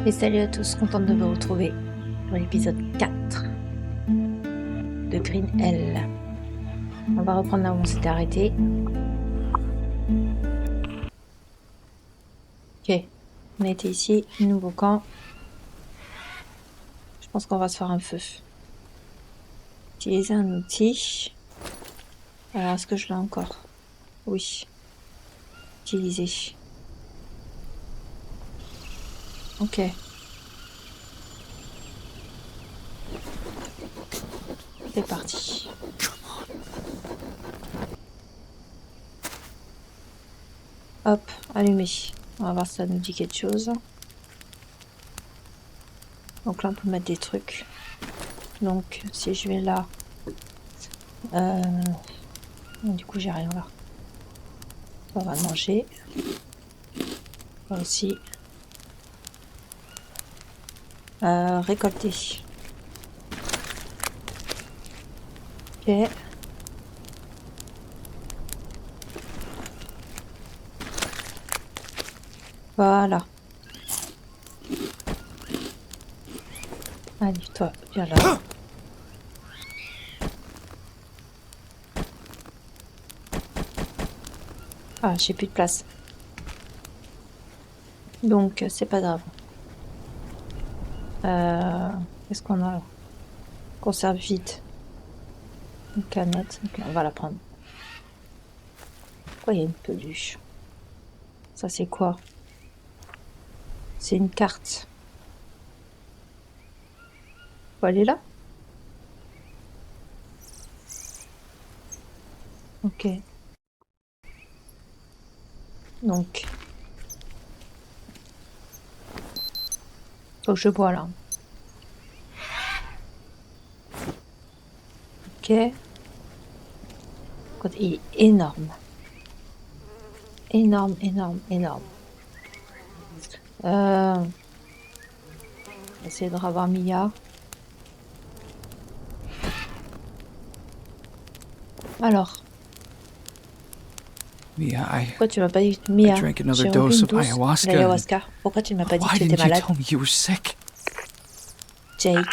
Et salut à tous, contente de vous retrouver pour l'épisode 4 de Green Hell. On va reprendre là où on s'était arrêté. Ok, on était ici, nouveau camp. Je pense qu'on va se faire un feu. Utiliser un outil. Alors, est-ce que je l'ai encore? Oui. Utiliser. Ok. C'est parti. Hop, allumé. On va voir si ça nous dit quelque chose. Donc là, on peut mettre des trucs. Donc, si je vais là... Du coup, j'ai rien là. On va manger. Là aussi. Récolter. Ok. Voilà. Allez, toi, viens là. Ah, j'ai plus de place. Donc, c'est pas grave. Qu'est-ce qu'on a là? Conserve vite. Une canette. Ok, on va la prendre. Pourquoi il y a une peluche? Ça, c'est quoi? C'est une carte. Faut aller là? Ok. Donc, faut que je bois là. Ok. Il est énorme. Énorme, énorme, énorme. Essayer de revoir Mia. Alors, Mia, pourquoi tu m'as pas dit Mia? drank another J'ai dose rempli une of douce ayahuasca. d'ayahuasca. Pourquoi tu ne m'as pas dit que Why tu étais didn't you malade? tell me you were sick? Jake.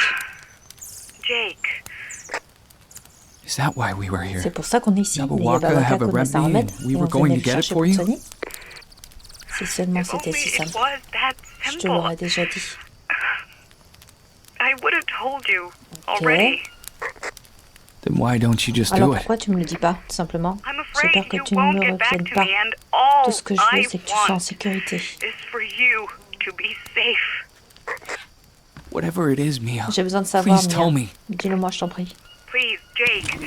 Jake. Is that why we were here? C'est pour ça qu'on est ici. Les Yabawaka Yabawaka have a connaissent un remedy remède and we et were on going venait to le get it chercher for pour you? te soigner. Si seulement If c'était only si it simple. was that Je te simple. l'aurais déjà dit. I would have told you Ok. already. Then why don't you just Alors do it? pourquoi tu me le dis pas, tout simplement? I'm J'ai afraid peur que you tu ne won't me get back reviennes to pas. me, and all Tout ce que je veux, I c'est que tu sois en want sécurité. is for you to be safe. Whatever it is, Mia, J'ai besoin de savoir, please tell Mia. me. Dis-le moi, je t'en prie. Please, Jake.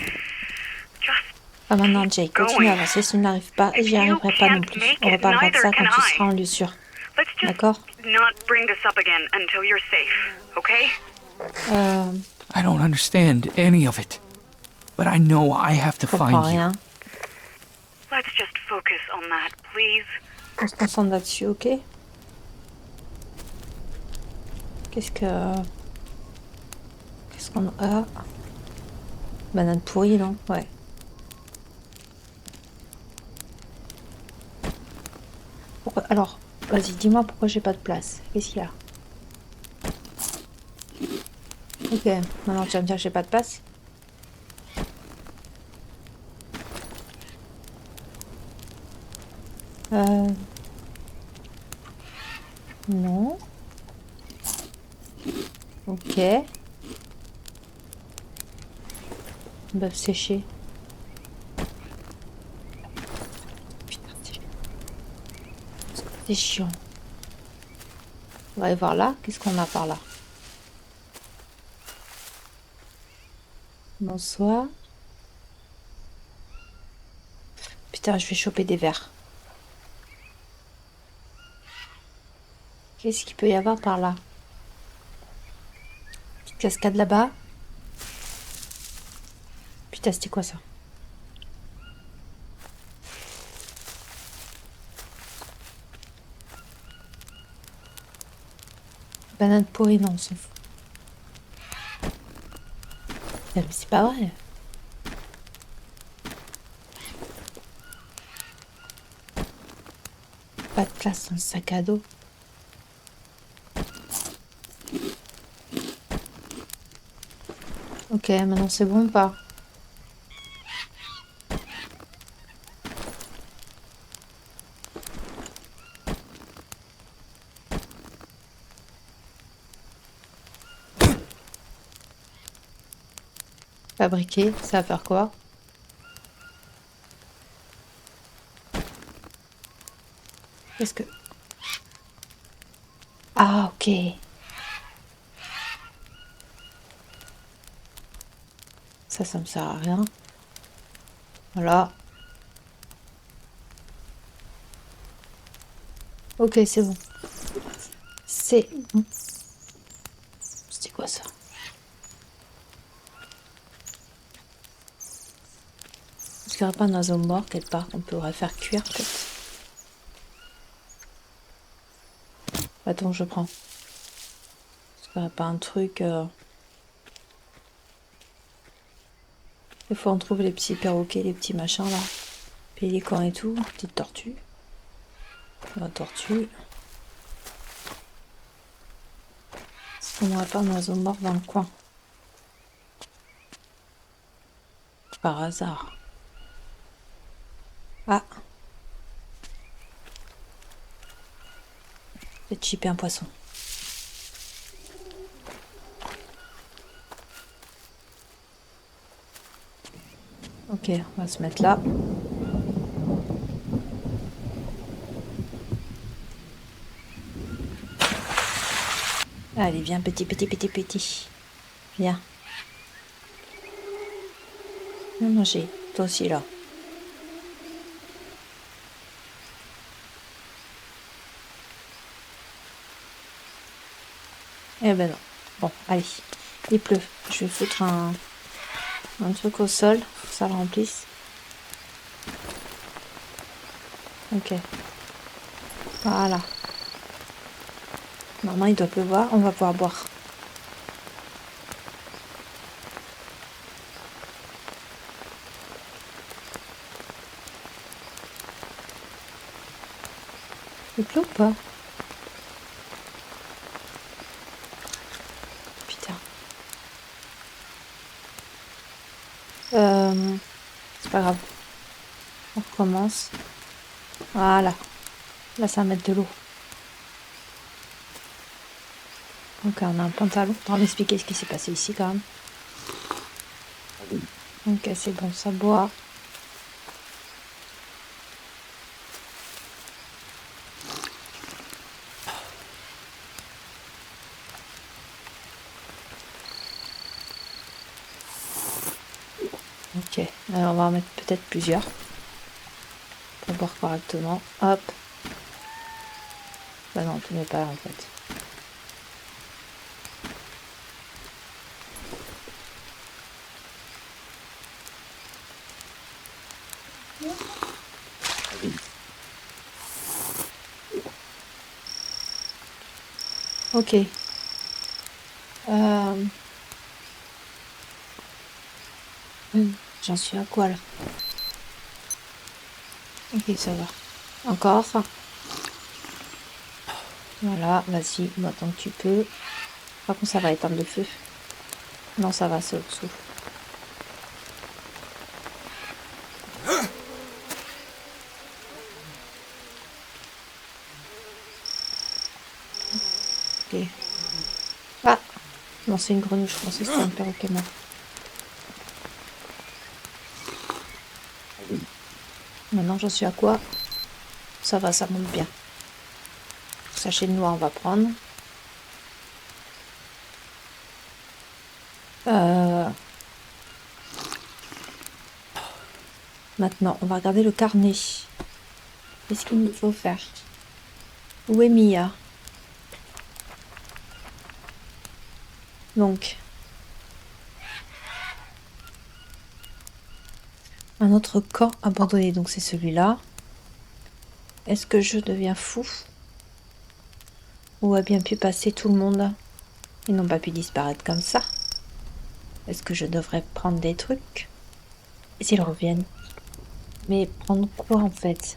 Just Pas maintenant, Jake. Continue à avancer. Si tu n'arrives pas, If j'y you arriverai pas non can't plus. make On it, reparlera de ça neither quand can tu I. seras en lieu sûr. let's just D'accord? not bring this up again until you're safe, okay? I don't understand any of it. But I know I have to Je comprends find you. rien. Let's just focus on that, please. On se concentre là-dessus, ok? Qu'est-ce qu'on a? Banane pourrie, non? Ouais. Pourquoi? Alors, vas-y, dis-moi pourquoi j'ai pas de place. Qu'est-ce qu'il y a? Ok, maintenant tu vas me dire que j'ai pas de place. Non. Ok. Bœuf séché. Putain, c'est chiant. On va aller voir là. Qu'est-ce qu'on a par là? Bonsoir. Putain, je vais choper des verres. Qu'est-ce qu'il peut y avoir par là? Petite cascade là-bas. Putain, c'était quoi ça? Banane pourrie, non, on s'en fout. Mais c'est pas vrai. Pas de place dans le sac à dos. Ok, maintenant c'est bon ou pas? Fabriquer, ça va faire quoi? Qu'est-ce que... Ah, ok. Ça me sert à rien. Voilà. Ok, c'est bon. C'est bon. C'était quoi ça? Est-ce qu'il n'y aurait pas un oiseau mort quelque part qu'on pourrait faire cuire peut-être? Attends, je prends. Est-ce qu'il n'y aurait pas un truc... Des fois on trouve les petits perroquets, les petits machins là. Pélicans et tout. Petite tortue. La tortue. Est-ce qu'on n'aurait pas un oiseau mort dans le coin? Par hasard. Ah. J'ai chippé un poisson. Ok, on va se mettre là. Allez, viens, petit. Viens. Viens manger. Toi aussi, là. Eh ben non. Bon, allez. Il pleut. Je vais foutre un truc au sol. Faut que ça le remplisse. Ok. Voilà. Normalement, il doit pleuvoir. On va pouvoir boire. Il pleut ou pas? Putain. C'est pas grave. On recommence. Voilà. Là, ça va mettre de l'eau. Donc, on a un pantalon. On va m'expliquer ce qui s'est passé ici, quand même. Ok, c'est bon, ça boit. Ok, alors on va en mettre peut-être plusieurs. Pour boire correctement. Hop. Bah non, tu mets pas là, en fait. Ok. J'en suis à quoi là? Ok, ça va. Encore. Voilà, vas-y, maintenant que tu peux. Par contre, ça va éteindre le feu. Non, ça va, c'est au-dessous. Ok. Ah! Non, c'est une grenouille, je pensais que c'était un perroquet mort. Maintenant, j'en suis à quoi? Ça va, ça monte bien. Sachet de noix, on va prendre. Maintenant, on va regarder le carnet. Qu'est-ce qu'il nous faut faire? Où est Mia? Donc, un autre camp abandonné, donc c'est celui-là. Est-ce que je deviens fou? Où a bien pu passer tout le monde? Ils n'ont pas pu disparaître comme ça. Est-ce que je devrais prendre des trucs? Et s'ils reviennent? Mais prendre quoi en fait?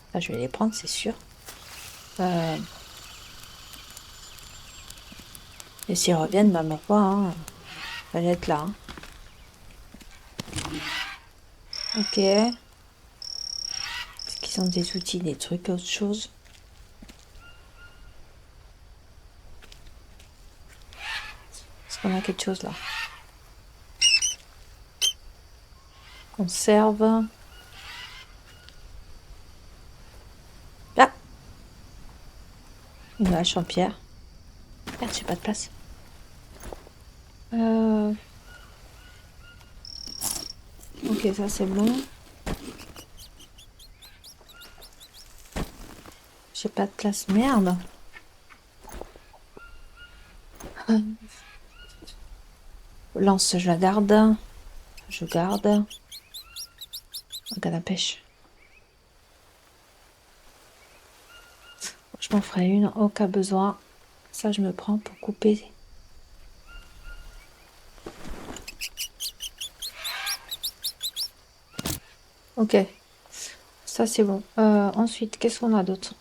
Enfin, je vais les prendre, c'est sûr. Et s'ils reviennent, bah ma foi, hein, fallait être là. Hein. Ok. Est-ce qu'ils ont des outils, des trucs, autre chose? Est-ce qu'on a quelque chose là? Conserve. Là! Une hache en pierre. Merde, j'ai pas de place. Ok, ça c'est bon. J'ai pas de place, merde. Lance, je la garde. Je garde. Un canne à pêche. Je m'en ferai une au cas besoin. Ça, je me prends pour couper. Ok. Ça, c'est bon. Ensuite, qu'est-ce qu'on a d'autre?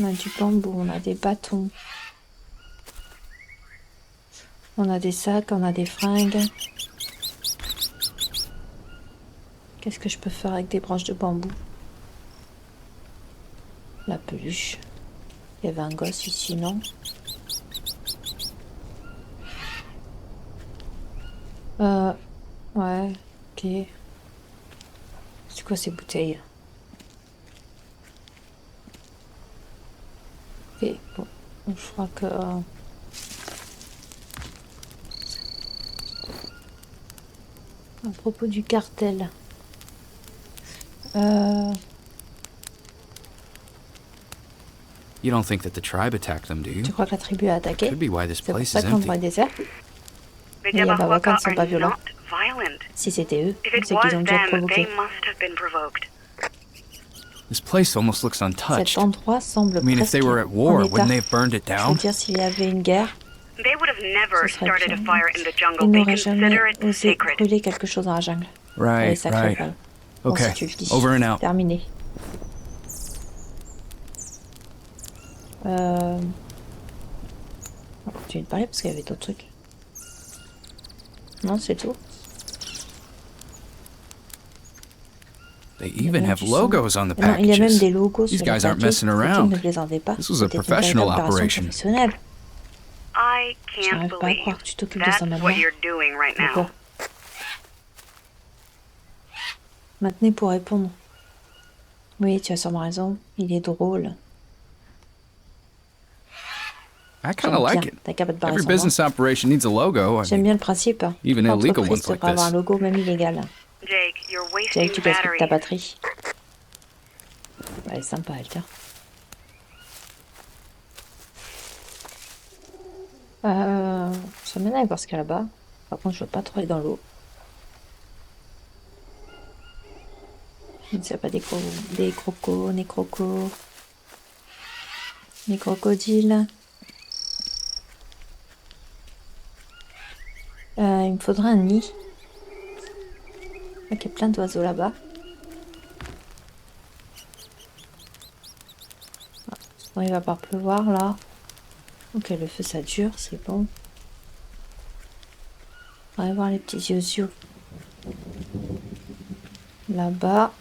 On a du bambou, on a des bâtons. On a des sacs, on a des fringues. Qu'est-ce que je peux faire avec des branches de bambou? La peluche. Il y avait un gosse ici, non? Ouais, ok. C'est quoi ces bouteilles? Ok, bon. Je crois que... à propos du cartel. You don't think that the tribe attacked them, do you? Tu crois que la tribu a attaqué? Could be why this C'est pour place ça is que l'endroit est empty. désert? The Les Yabawaka ne Jabberwock sont pas are violents. not violent. Si c'était eux, If it c'est was qu'ils ont dû être them, they provoqués. must have been provoked. This place almost looks untouched. Cet endroit semble I mean, if presque they were at en war, état. wouldn't they have burned it Je veux down? dire, s'il y avait une guerre, They would have never ce serait started a bien. fire in the jungle. Ils They n'auraient jamais consider it osé sacred. brûler quelque chose dans la jungle. Elle est Right, sacrée, right. quand même. Bon, Okay, si tu le dis. over and out. Terminé. On va continuer de parler parce qu'il y avait d'autres trucs. Non, c'est tout. They Il y a even même have du sang. logos on the Non, il y a même packages. des logos These sur les guys aren't paquets. messing Faut qu'ils around. ne plaisantez pas. This was a C'était une professional véritable opération operation. professionnelle. I can't J'arrive pas à believe croire que tu t'occupes de ça that's maintenant. what you're doing right Mais now. bon. Maintenant, pour répondre. Oui, tu as sûrement raison. Il est drôle. I kind J'aime of like bien. it. T'as qu'à pas te barrer Every sans moi. business operation needs a logo. I J'aime mean, bien le principe. even illegal L'entreprise ones like devrait avoir un this. logo, même illégal. Jake, you're wasting Jake, tu gaspilles ta batteries. batterie. Elle est sympa, elle, tiens. Ça m'énerve voir ce qu'il y a là-bas. Par contre, je veux pas trop aller dans l'eau. Il n'y a pas des crocos, des crocodiles. Il me faudrait un nid. Il y a plein d'oiseaux là-bas. Bon, il va pas pleuvoir là. Ok, le feu ça dure, c'est bon. On va voir les petits yeux. Là-bas.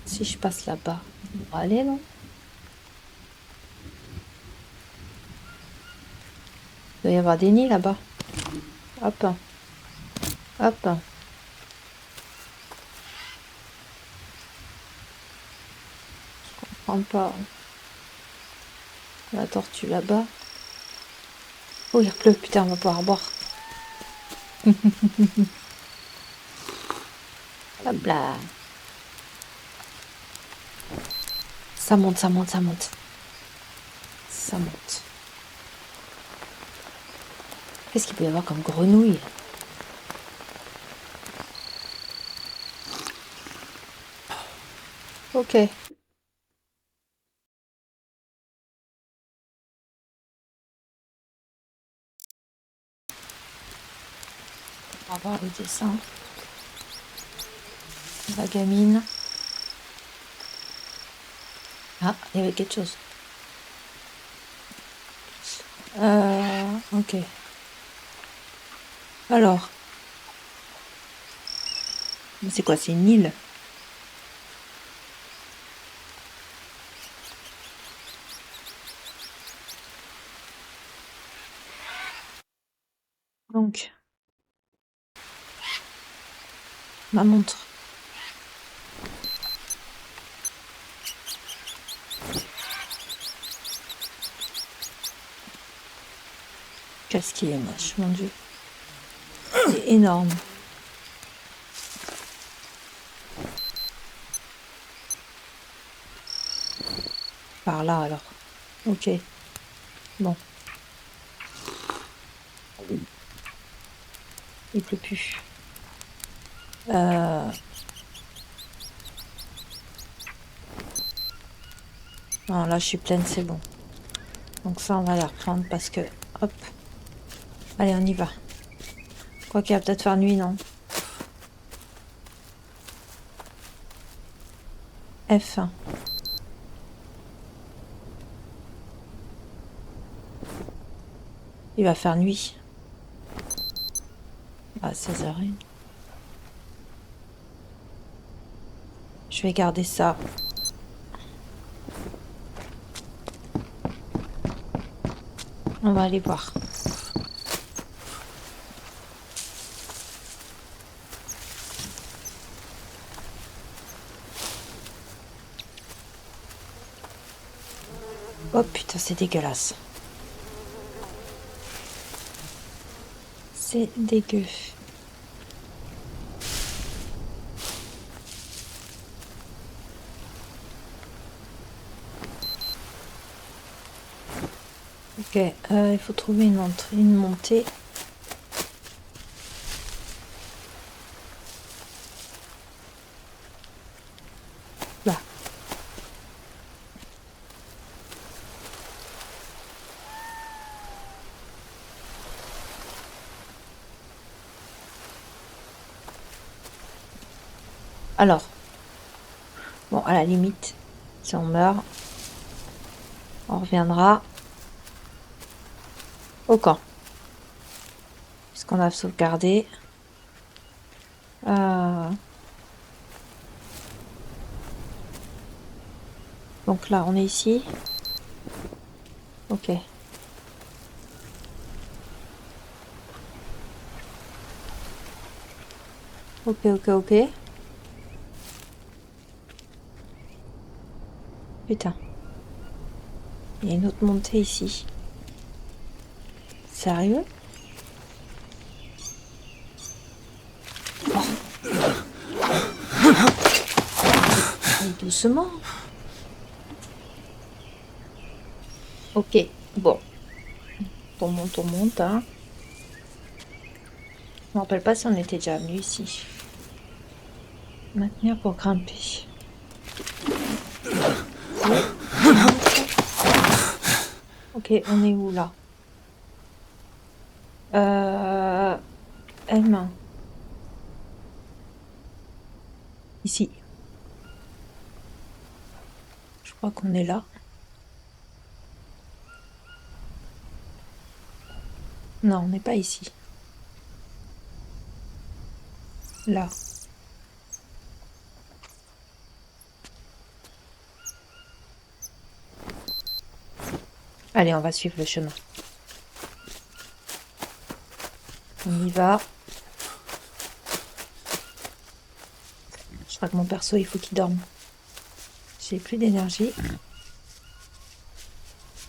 Si je passe là-bas, on va aller, non? Il doit y avoir des nids là-bas. Hop. Hop. Je comprends pas. La tortue là-bas. Oh, il pleut, putain, on va pouvoir boire. Hop là. Ça monte, ça monte, ça monte. Ça monte. Qu'est-ce qu'il peut y avoir comme grenouille? Ok. On va voir le dessin. La gamine. Ah, il y avait quelque chose. Ok. Alors. Mais c'est quoi, c'est une île? Donc. Ma montre. Qu'est-ce qu'il est moche, mon Dieu. C'est énorme. Par là, alors. Ok. Bon. Il pleut plus. Non, là, je suis pleine, c'est bon. Donc ça, on va la reprendre parce que... Hop. Allez, on y va. Quoi qu'il va peut-être faire nuit, non? F1. Il va faire nuit. À 16h01. Je vais garder ça. On va aller voir. Oh putain, c'est dégueulasse. C'est dégueu. Ok, il faut trouver une montée. Là. Alors. Bon, à la limite, si on meurt, on reviendra au camp. Puisqu'on a sauvegardé. Donc là, on est ici. Ok. Ok. Putain. Il y a une autre montée ici. Sérieux? Allez, doucement. Ok, bon. On monte, hein. Je me rappelle pas si on était déjà venu ici. Maintenir pour grimper. Ok, on est où là? M. Ici. Je crois qu'on est là. Non, on n'est pas ici. Là. Allez, on va suivre le chemin. On y va. Je crois que mon perso, il faut qu'il dorme. J'ai plus d'énergie.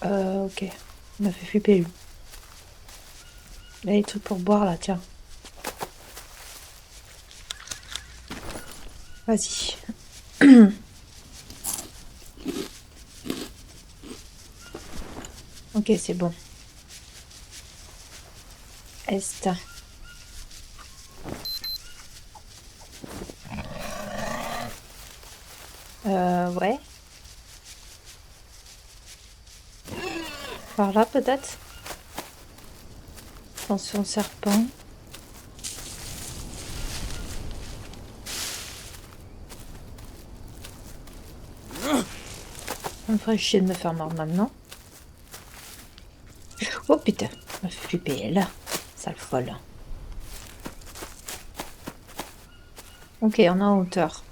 Ok. On a fait flipper lui. Il y a des trucs pour boire là, tiens. Vas-y. Ok, c'est bon. Est. Ouais. Par là, peut-être? Attention, serpent. Ça me ferait chier de me faire mordre maintenant. Oh putain, elle me fait flipper, elle. Sale folle. Ok, on est en hauteur.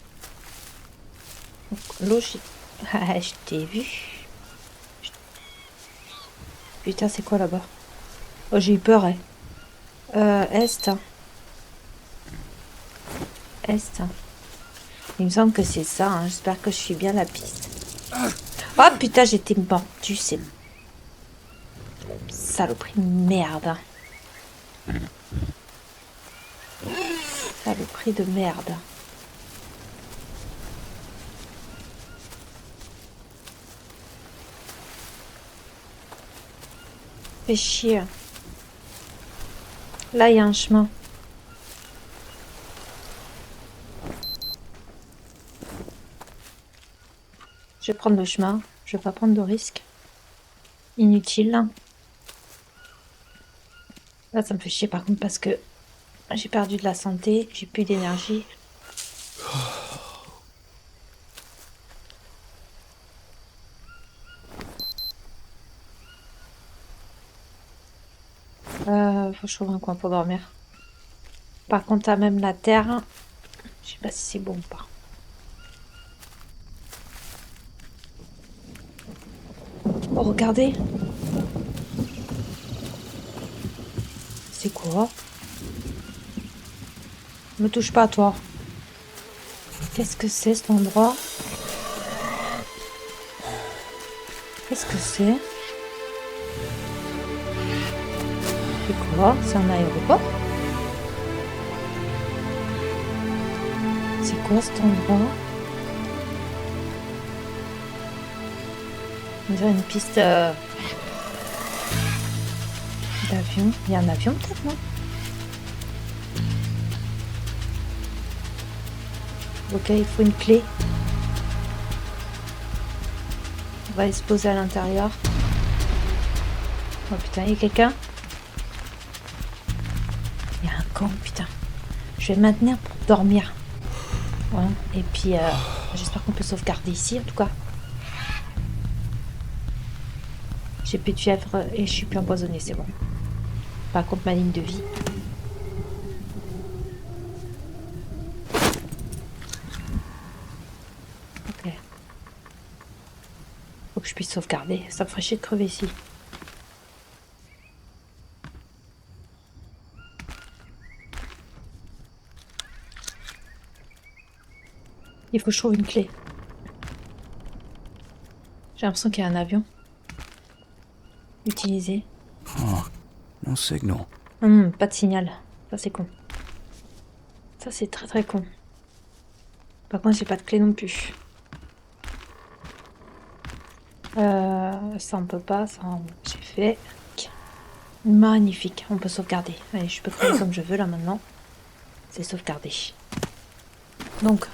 Donc, logique. Ah, je t'ai vu. Putain, c'est quoi là-bas? Oh, j'ai eu peur, hein. Est. Est. Il me semble que c'est ça, hein. J'espère que je suis bien la piste. Oh putain, j'étais mordue, c'est... Saloperie de merde. Saloperie de merde. Fais chier. Là, il y a un chemin. Je vais prendre le chemin. Je vais pas prendre de risque. Inutile. Là, ça me fait chier par contre parce que j'ai perdu de la santé. J'ai plus d'énergie. Faut que je trouve un coin pour dormir. Par contre, à même la terre, je sais pas si c'est bon ou pas. Oh, regardez. C'est quoi? Me touche pas, toi. Qu'est-ce que c'est cet endroit? Qu'est-ce que c'est? C'est quoi? C'est un aéroport? C'est quoi cet endroit? On dirait une piste d'avion. Il y a un avion peut-être, non? Ok, il faut une clé. On va aller se poser à l'intérieur. Oh putain, il y a quelqu'un? Il y a un camp, putain. Je vais me maintenir pour dormir. Ouais. Et puis, j'espère qu'on peut sauvegarder ici, en tout cas. J'ai plus de fièvre et je suis plus empoisonnée, c'est bon. Par contre, ma ligne de vie. Ok. Faut que je puisse sauvegarder. Ça me ferait chier de crever ici. Il faut que je trouve une clé. J'ai l'impression qu'il y a un avion. Utilisé. Oh, no signal. Pas de signal. Ça, c'est con. Ça, c'est très très con. Par contre, j'ai pas de clé non plus. Ça on peut pas. Ça, j'ai fait. Magnifique. On peut sauvegarder. Allez, je peux crever comme je veux là maintenant. C'est sauvegardé. Donc.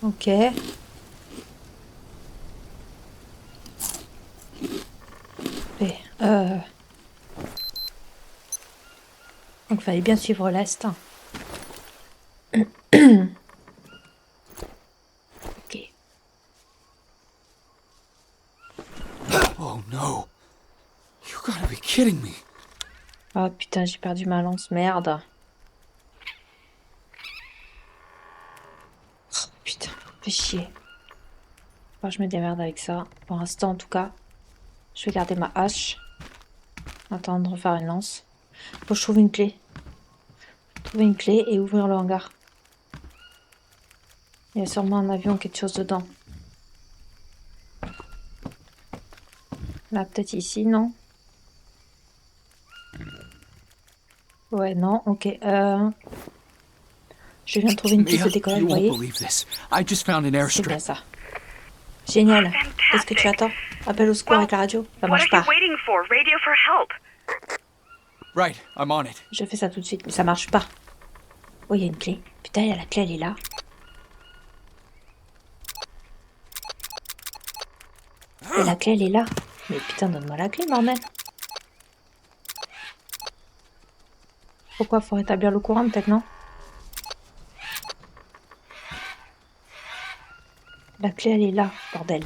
Ok. Et, donc, il fallait bien suivre l'est. Ok. Oh no. You gotta be kidding me. Oh putain, j'ai perdu ma lance, merde. Oh, putain, fais chier. Bon, je me démerde avec ça. Pour l'instant, en tout cas, je vais garder ma hache. Attendre de refaire une lance. Faut que je trouve une clé. Trouver une clé et ouvrir le hangar. Il y a sûrement un avion, quelque chose dedans. Là, peut-être ici, non? Ouais, non, ok. Je viens de trouver une piste de décollage, vous You won't voyez? believe this. I just found an C'est bien airstrip. ça. Génial. Oh, Qu'est-ce que tu fantastic. attends? Appelle au secours Well, avec la radio. Ça what marche are pas. you waiting for? Radio for help. Right, I'm on it. Je fais ça tout de suite, mais ça marche pas. Oh, il y a une clé. Putain, il y a la clé, elle est là. Et la clé, elle est là. Mais putain, donne-moi la clé, bordel. Pourquoi? Faut rétablir le courant, peut-être, non? La clé, elle est là, bordel.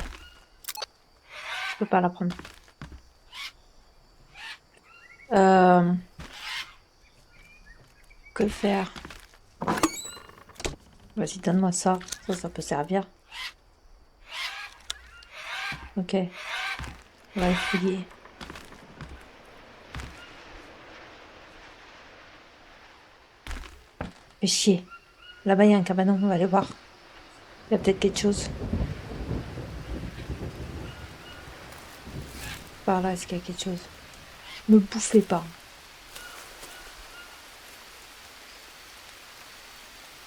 Je peux pas la prendre. Euh... Que faire? Vas-y, donne-moi ça. Ça peut servir. Ok. On va fouiller. Fais chier. Là-bas, il y a un cabanon. On va aller voir. Il y a peut-être quelque chose. Par là, est-ce qu'il y a quelque chose? Me bouffez pas.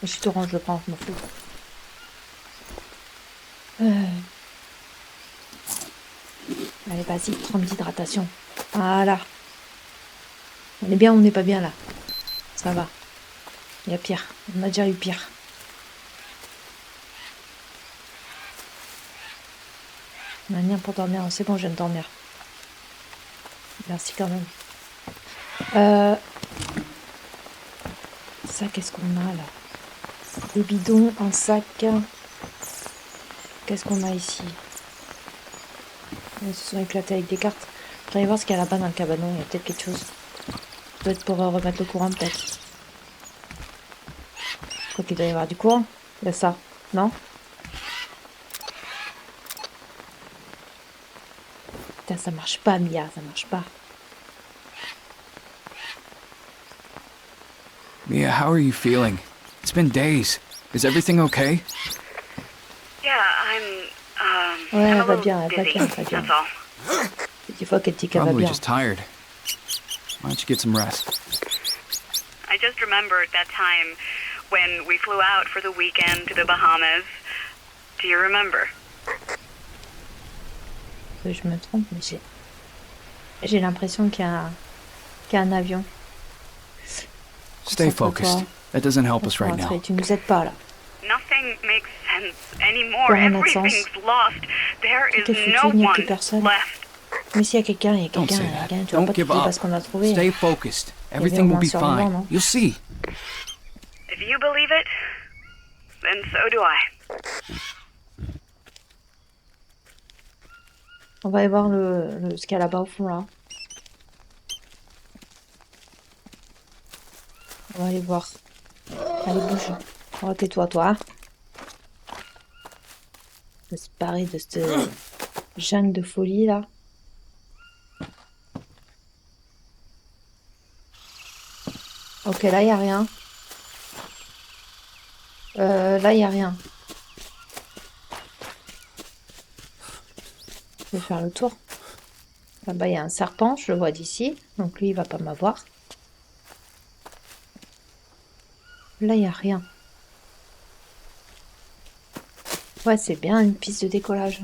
Je suis orange, je le prends, je m'en fous. Allez, vas-y, prends d'hydratation. Voilà. On est bien, on n'est pas bien là. Ça va. Il y a pire. On a déjà eu pire. On a rien pour dormir. C'est bon, je viens de dormir. Merci quand même. Ça, qu'est-ce qu'on a là? Des bidons, un sac. Qu'est-ce qu'on a ici? Ils se sont éclatés avec des cartes. Je vais aller voir ce qu'il y a là-bas dans le cabanon. Il y a peut-être quelque chose. Peut-être pour remettre le courant, peut-être. Je crois qu'il doit y avoir du courant. Il y a ça, non? Putain, ça marche pas, Mia, ça marche pas. Mia, how are you feeling? It's been days. Is everything okay? Yeah, Ouais, I'm a elle va little bien, elle va dizzy, bien, elle va bien. that's all. Des fois qu'elle dit qu'elle va Probably bien. just tired. Why don't you get some rest? I just remembered that time when we flew out for the weekend to the Bahamas. Do you remember? Je me trompe, mais j'ai l'impression qu'il y a un avion. Stay Concentre-toi. focused. That doesn't help us right Concentre-toi, now. tu nous aides pas là. Nothing makes sense anymore. Plus rien n'a de sens. Everything's lost. There Tout est is foutu, no il n'y a one plus personne. left. Mais s'il y a quelqu'un, il y a Don't quelqu'un, say il y a that. quelqu'un. Tu vas Don't pas give trouver up. parce qu'on a trouvé. Stay focused. au Everything will moins be survivant, fine. non? You'll see. If you believe it, then so do I. On va aller voir ce qu'il y a là-bas au fond là. On va aller voir. Allez, bouge. Oh, tais-toi, toi. On va se barrer de cette jungle de folie là. Ok, là, il n'y a rien. Là, il n'y a rien. Je vais faire le tour. Là-bas, il y a un serpent, je le vois d'ici. Donc lui, il va pas m'avoir. Là, il n'y a rien. Ouais, c'est bien une piste de décollage.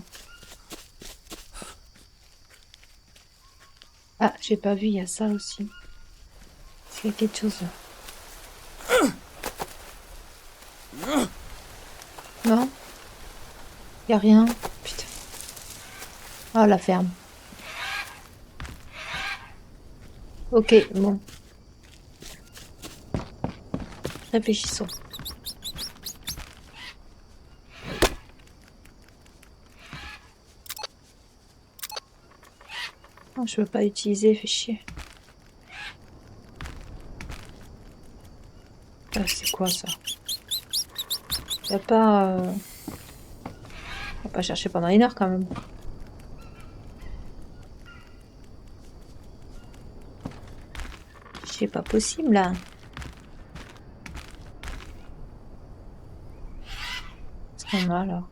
Ah, j'ai pas vu, il y a ça aussi. Est-ce qu'il y a quelque chose là? Non? Il n'y a rien. Putain. Ah, la ferme. Ok, bon. Réfléchissons. Non, je veux pas utiliser, fait chier. Ah, c'est quoi ça? Y a pas... On va pas chercher pendant une heure quand même. C'est pas possible là. Qu'est-ce qu'on a là?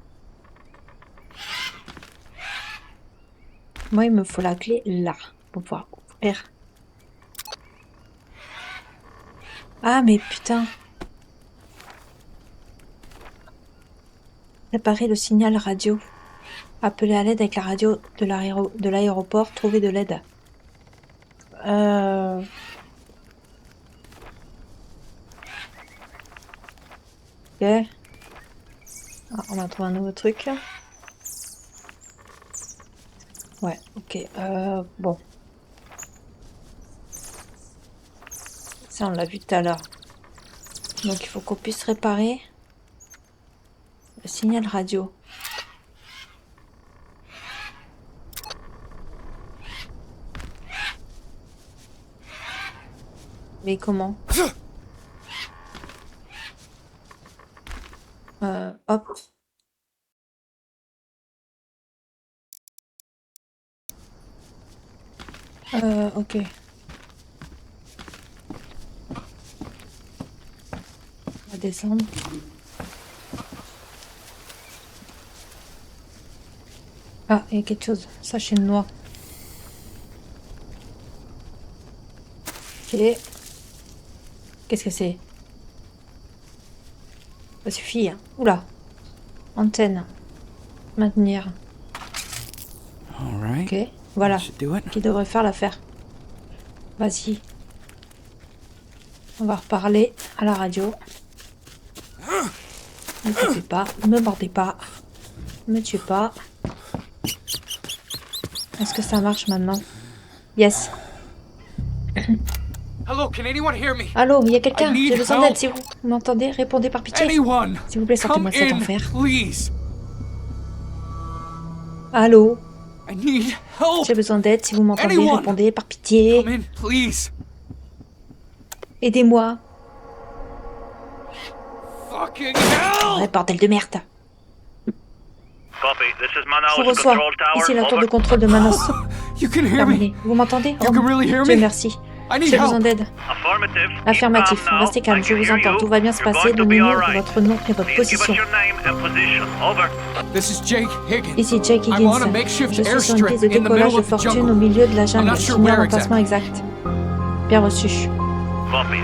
Moi, il me faut la clé là pour pouvoir ouvrir. Ah, mais putain. Réparer le signal radio. Appeler à l'aide avec la radio de l'aéroport. Trouver de l'aide. Ok. Ah, on va trouver un nouveau truc. Ouais, ok. Bon. Ça, on l'a vu tout à l'heure. Donc, il faut qu'on puisse réparer le signal radio. Mais comment? Hop. Ok. On va descendre. Ah, il y a quelque chose. Sachet noir. Ok. Qu'est-ce que c'est? Ça suffit, hein. Oula. Antenne. Maintenir. All right. Ok. Voilà. That should do it. Qui devrait faire l'affaire. Vas-y. On va reparler à la radio. Ne tapez pas. Ne me mordez pas. Ne me tuez pas. Est-ce que ça marche maintenant? Yes. Hello, can anyone hear me? Allô, il y a quelqu'un. I need J'ai besoin help. d'aide. Si vous m'entendez, répondez par pitié. Anyone! S'il vous plaît, Come sortez-moi de cet in, enfer. please. Allô, I need help. j'ai besoin d'aide. Si vous m'entendez, Anyone. répondez par pitié. Come in, please. Aidez-moi. Fucking hell! Ouais, bordel de merde. Copy. This is Je Manaus reçois. Control Tower. Ici la tour de Over. contrôle de Manos. You can hear me. Terminé. Vous m'entendez? You can really hear Dieu me? merci. I need J'ai besoin help. d'aide. Affirmative. Keep Affirmatif. calm now. Restez calme. I Je can vous hear entends. you. Tout va bien se You're passer. going to be Donnez-nous all right. votre nom et votre Please give us position. your name and position. Over. This is Jake Higgins. Ici Jake I'm Higgins. on a makeshift Je suis sur une airstrip piste de in the décollage middle de of the fortune jungle. au milieu de la I'm jungle. not sure Ignore where l'emplacement exact. Bien reçu. Copy.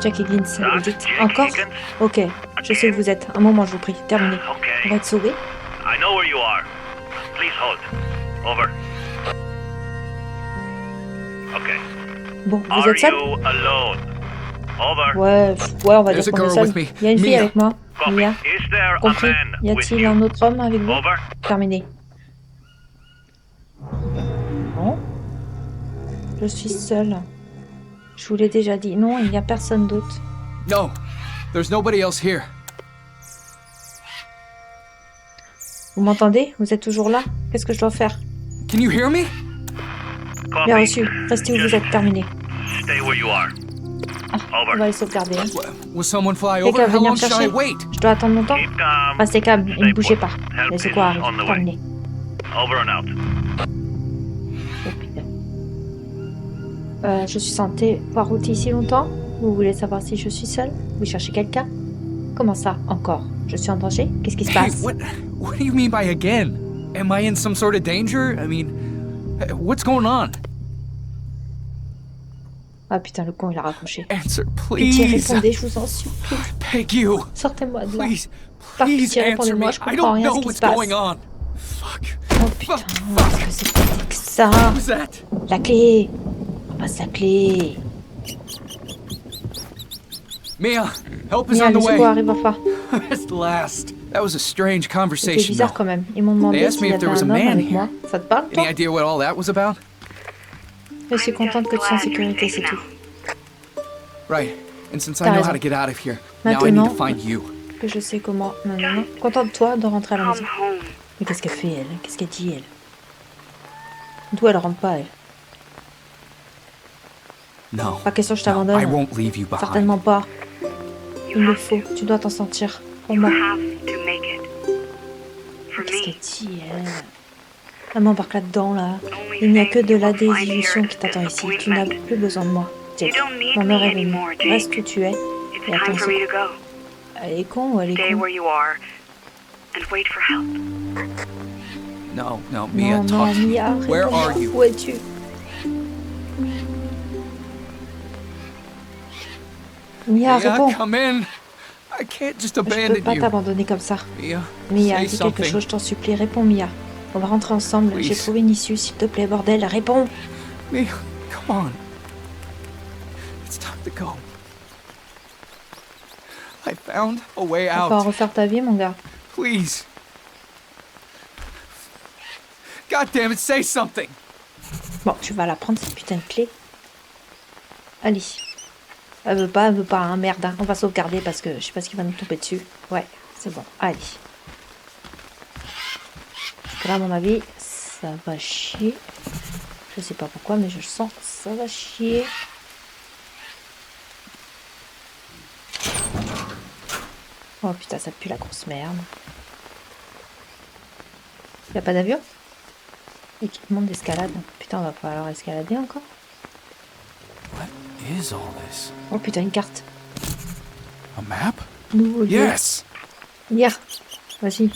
Jake Higgins, vous dites Jake encore? Higgins. Ok, je sais où vous êtes. Un moment, je vous prie. Terminé. On Okay. va être sauvés. I know where you are. Please hold. Over. Okay. Bon, vous Are êtes seul? you alone? Over. Ouais, on va There's dire a qu'on est girl seul. with me. Il y a une fille Mia. avec moi. Copy. Mia. Is there a Compris. man Y with a-t-il you? un autre homme avec vous? Over. Terminé. Non. Je suis seule. Je vous l'ai déjà dit. Non, il n'y a personne d'autre. No, there's nobody else here. Vous m'entendez? Vous êtes toujours là? Qu'est-ce que je dois faire? Can you hear me? Copy. Bien reçu. Restez où vous êtes. Terminé. Stay where you are. On Over. va les sauvegarder. Hein. Will someone fly Quelqu'un over? va How venir long me should I chercher? wait? Je dois attendre longtemps? Keep calm. Restez calme et Stay ne bougez put. pas. Help Les is secours arrivent. on the way. Terminé. Over and out. Oh, putain. Je suis censée voir route ici longtemps? Vous voulez savoir si je suis seule? Vous cherchez quelqu'un? Comment ça, encore? Je suis en danger? Qu'est-ce qui se Hey, passe? what do you mean by again? Am I in some sort of danger? I mean, what's going on? Ah putain, le con, il a raccroché. Answer, Pitié, please. répondez, je vous en supplie. Beg you. Sortez-moi de là. Please, Par please pitié, answer me. répondez-moi, je I comprends don't rien à know ce qui what's se passe. going on. Fuck. Oh putain, Fuck. qu'est-ce que c'est pas que ça? Who's that? La clé! Passe la clé! Mia, help is Mia, on the le secours way. arrive enfin. At last. That was a strange C'était conversation. bizarre though. quand même. Ils m'ont demandé They asked s'il me y if there avait was a un homme man avec here. moi. Ça te parle, toi? Any idea what all that was about? Je suis contente que tu sois en sécurité, c'est tout. Right. And since I T'as know raison. how to get out of here, now I need Maintenant- to find you. Que je sais comment. Non, non, non. Contente-toi de rentrer à la Come maison. home. Mais qu'est-ce qu'elle fait, elle? Qu'est-ce qu'elle dit, elle? D'où elle rentre pas, elle? No. Pas question que je No, I t'abandonne. won't leave you behind. Certainement pas. You Il le have faut. to. Tu dois t'en sortir. Pour You moi. have to make it. For Qu'est-ce me. qu'elle dit, elle? Elle m'embarque là-dedans, là. Only Il n'y a thing que de la you will find désillusion here qui is t'attend ici. Tu n'as disappointment. plus besoin de moi. You Jake, don't need mon me heure est venue. anymore, Reste Jake. où tu es. It's Et attends time un for me secours. to go. Elle est con ou elle est Stay con? where you are and wait for help. No, Mia, Non, talk non, to me. Mia, Where réponds-moi. are you? Où es-tu? Mia, Mia, réponds. come in. I can't just Je peux abandon pas you. t'abandonner comme ça. Mia, Mia, say dis quelque something. chose, je t'en supplie. Réponds, Mia. On va rentrer ensemble. J'ai Please. trouvé une issue, s'il te plaît, bordel. Réponds. Mia, come on. It's time to go. I found a way Tu vas pas out. refaire ta vie, mon gars. Please. God damn it, say something. Bon, tu vas la prendre, cette putain de clé. Allez. Elle veut pas, hein. Merde, hein. On va sauvegarder parce que je sais pas ce qui va nous tomber dessus. Ouais, c'est bon. Allez. Parce que là, à mon avis, ça va chier. Je sais pas pourquoi, mais je le sens. Ça va chier. Oh putain, ça pue la grosse merde. Y a pas d'avion? Équipement d'escalade. Putain, va falloir escalader encore. What is all this? Oh putain, une carte. A map? Nouveau lieu. Yes! Lire. Vas-y.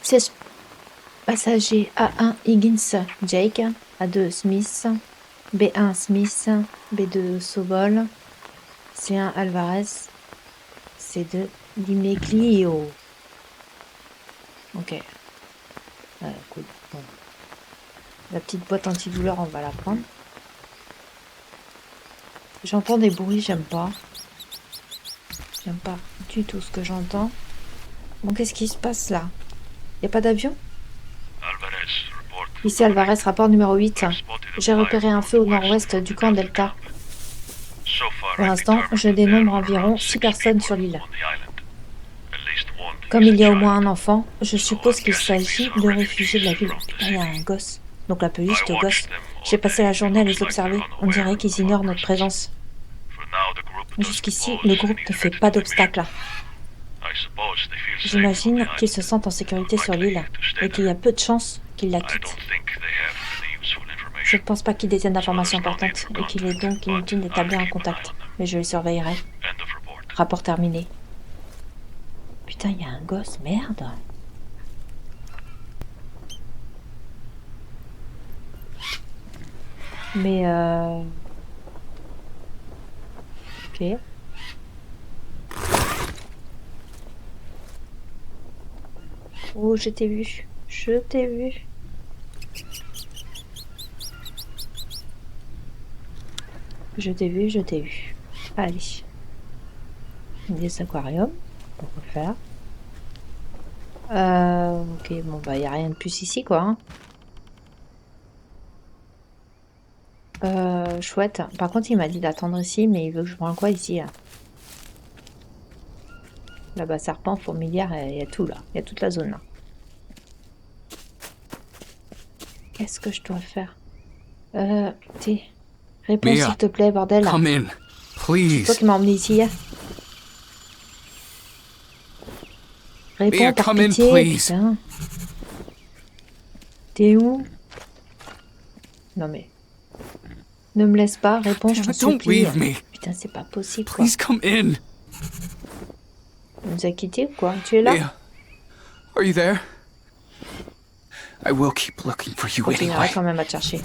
16 passagers. A1 Higgins, Jake. A2 Smith. B1 Smith. B2 Sobol. C1 Alvarez. C2 Dimeglio. Ok. Cool. Bon. La petite boîte antidouleur, on va la prendre. J'entends des bruits, j'aime pas. J'aime pas du tout ce que j'entends. Bon, qu'est-ce qui se passe là? Y a pas d'avion? Alvarez, report. Ici Alvarez, rapport numéro 8. J'ai repéré un feu au nord-ouest du camp Delta. So far, Pour I l'instant, determined je there dénombre are environ around 6 6 personnes people sur l'île. on the island. At least one Comme is il y a a au moins child. un enfant, je suppose qu'il s'agit de réfugiés de la ville. Putain, il y a un gosse. Donc la police de gosse. J'ai passé la journée à les observer. On dirait qu'ils ignorent notre présence. For now, the group doesn't Jusqu'ici, pose le groupe any ne fait threat pas to the d'obstacle. mission. I suppose they feel safe on J'imagine the qu'ils se island. sentent en sécurité sur l'île Likely to stay et qu'il y a there. peu de chances qu'ils la I don't quittent. think they have any useful Je information. ne pense pas qu'ils détiennent d'informations importantes et qu'il est donc inutile d'établir un contact. Mais je les surveillerai. End of report. Rapport terminé. Putain, il y a un gosse, merde. Mais ok. Oh, je t'ai vu. Je t'ai vu. Je t'ai vu, je t'ai vu. Allez. Des aquariums. On peut faire. Ok, bon bah y a rien de plus ici quoi. Hein. Chouette. Par contre, il m'a dit d'attendre ici, mais il veut que je prenne quoi ici là? Là-bas, serpent, fourmilière, il y a tout là. Il y a toute la zone là. Qu'est-ce que je dois faire? T'es... Réponds Mia, s'il te plaît, bordel. Come in, C'est toi please. qui m'as emmené ici hier. Réponds Mia, par come in, pitié, please. putain. T'es où? Non mais... Ne me laisse pas, réponds, je Damn t'en it, don't supplie. leave me. Putain, c'est pas possible quoi. Please come in. Il nous a quittés ou quoi? Tu es là? Mia, are you there? I will keep looking for Je you continuerai anyway. quand même à te chercher.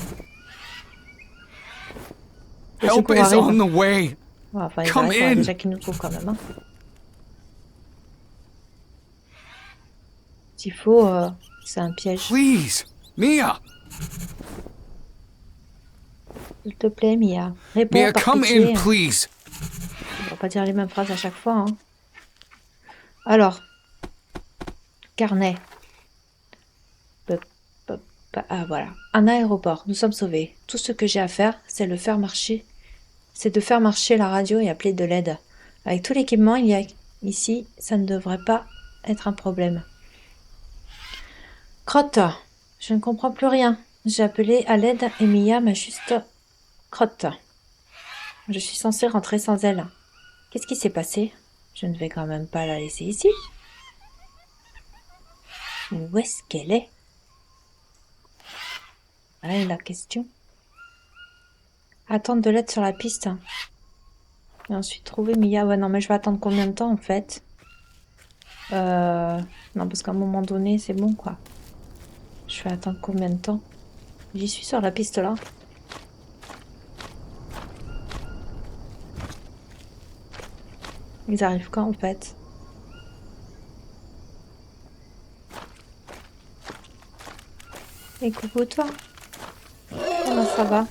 Le Help secours is arrive. on the way. Ouais, enfin, il Come paraît qu'il faudrait in. déjà qu'il nous trouve quand même. Hein. S'il faut, c'est un piège. Please, Mia. S'il te plaît, Mia. Réponds Mia, par come pitié. in, please. On va pas dire les mêmes phrases à chaque fois. Hein. Alors, carnet. Ah voilà, un aéroport. Nous sommes sauvés. Tout ce que j'ai à faire, c'est de faire marcher la radio et appeler de l'aide. Avec tout l'équipement il y a ici, ça ne devrait pas être un problème. Crotte, je ne comprends plus rien. J'ai appelé à l'aide et Mia m'a juste... Crotte. Je suis censée rentrer sans elle. Qu'est-ce qui s'est passé? Je ne vais quand même pas la laisser ici. Où est-ce qu'elle est? Voilà est la question. Attendre de l'aide sur la piste. Et ensuite trouver Mia. Ouais, non, mais je vais attendre combien de temps en fait? Non, parce qu'à un moment donné, c'est bon quoi. Je vais attendre combien de temps? J'y suis sur la piste là. Ils arrivent quand en fait? Et coucou toi. Comment ça va?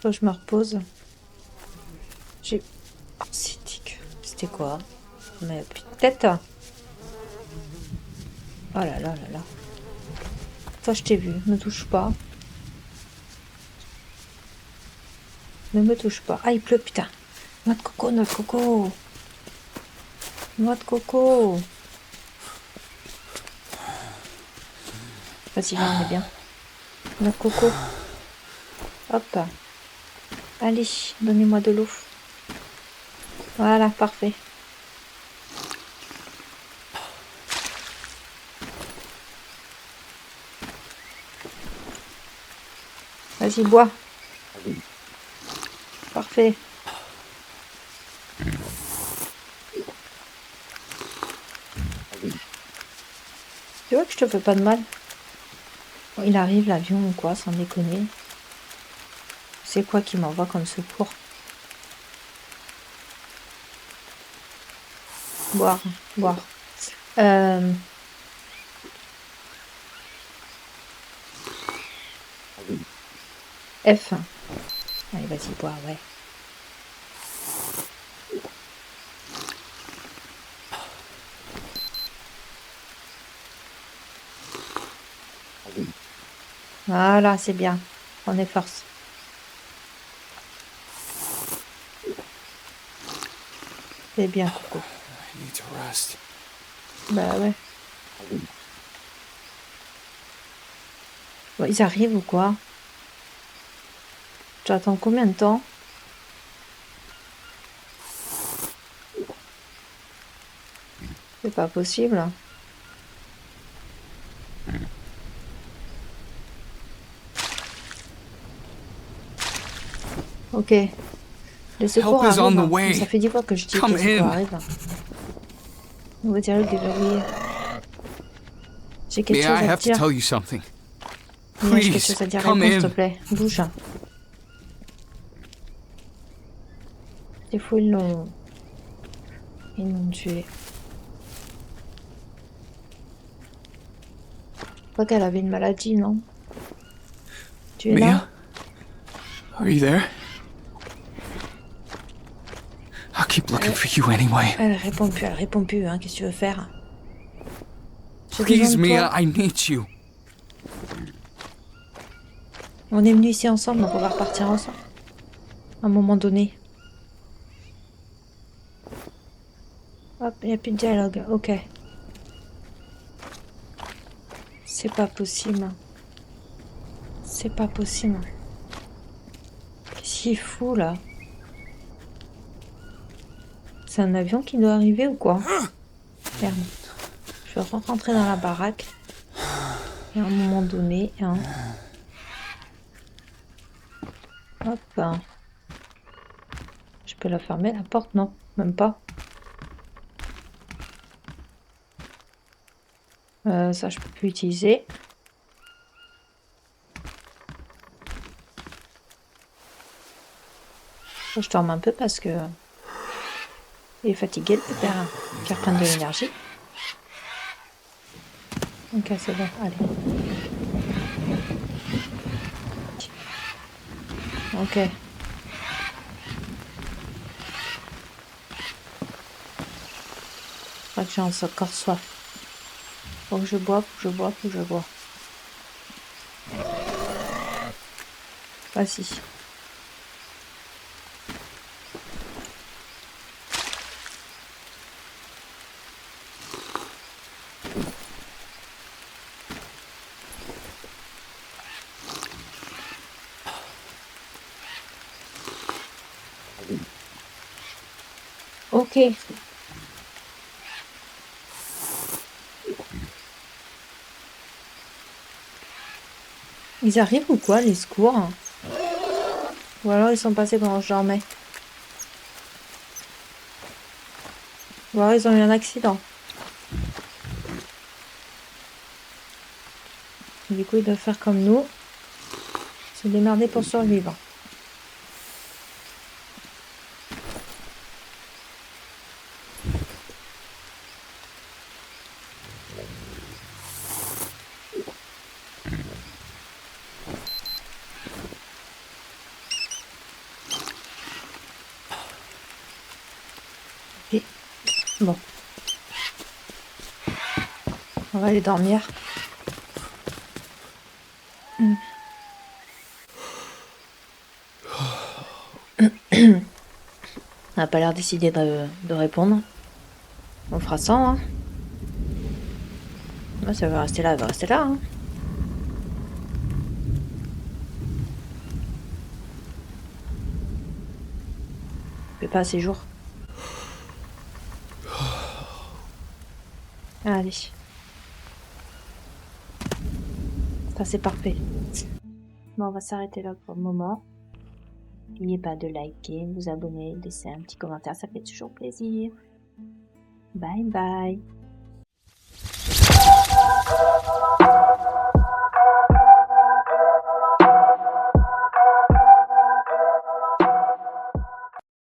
Faut que je me repose. J'ai... Oh, c'est dégueu. C'était quoi? Mais peut-être. Oh là là là là. Toi, je t'ai vu. Ne touche pas. Ne me touche pas. Ah, il pleut, putain. Noix de coco, noix de coco. Noix de coco. Vas-y, là, on est bien. Noix de coco. Hop. Allez, donnez-moi de l'eau. Voilà, parfait. Vas-y, bois. Parfait. Tu vois que je te fais pas de mal. Bon, il arrive l'avion ou quoi, sans déconner. C'est quoi qui m'envoie comme secours? Boire, boire. F. Allez, vas-y, boire, ouais. Voilà, c'est bien. On est force. C'est bien, Coco. I need to rest. Bah ouais. Bon, ils arrivent ou quoi? Tu attends combien de temps? C'est pas possible. Ok. Les secours Help is on arrivent. the way. Ça fait 10 fois que je dis que Come les secours in. arrivent. On va dire déverrouillé. J'ai quelque Mia, chose I à have te to dire. tell you something. Mia, j'ai quelque Please, chose à dire. come Réponds, s'il te in. plaît. Bouge. Des fois, ils l'ont tué. Je crois qu'elle avait une maladie, non? Tu es là? Mia? Are you there? I'll keep looking for you anyway. Elle répond plus, hein. Qu'est-ce que tu veux faire? J'ai besoin Please, de Mia, toi. I need you. On est venus ici ensemble, donc on va repartir ensemble. À un moment donné. Hop, il n'y a plus de dialogue. Ok. C'est pas possible. C'est pas possible. Qu'est-ce qu'il fout là? C'est un avion qui doit arriver ou quoi? Merde. Je vais rentrer dans la baraque. Et à un moment donné, hein. Hop. Hein. Je peux la fermer la porte? Non, même pas. Ça, je peux plus utiliser. Je dorme un peu parce que il est fatigué le pépère. Qui reprenne de l'énergie. Ok, c'est bon, allez. Ok. Je crois que j'ai encore soif. Faut que je bois, faut que je bois. Vas-y. Ok. Ils arrivent ou quoi, les secours? Ou alors ils sont passés pendant que je dormais? Ou alors ils ont eu un accident? Du coup, ils doivent faire comme nous. Se démerder pour survivre. Et... Bon. On va aller dormir. On n'a pas l'air décidé de répondre. On fera 100, hein. Moi, ça va rester là, elle va rester là, hein. Fait pas assez jour. Allez. Ça, c'est parfait. Bon, on va s'arrêter là pour le moment. N'oubliez pas de liker, vous abonner, laisser un petit commentaire, ça fait toujours plaisir. Bye bye.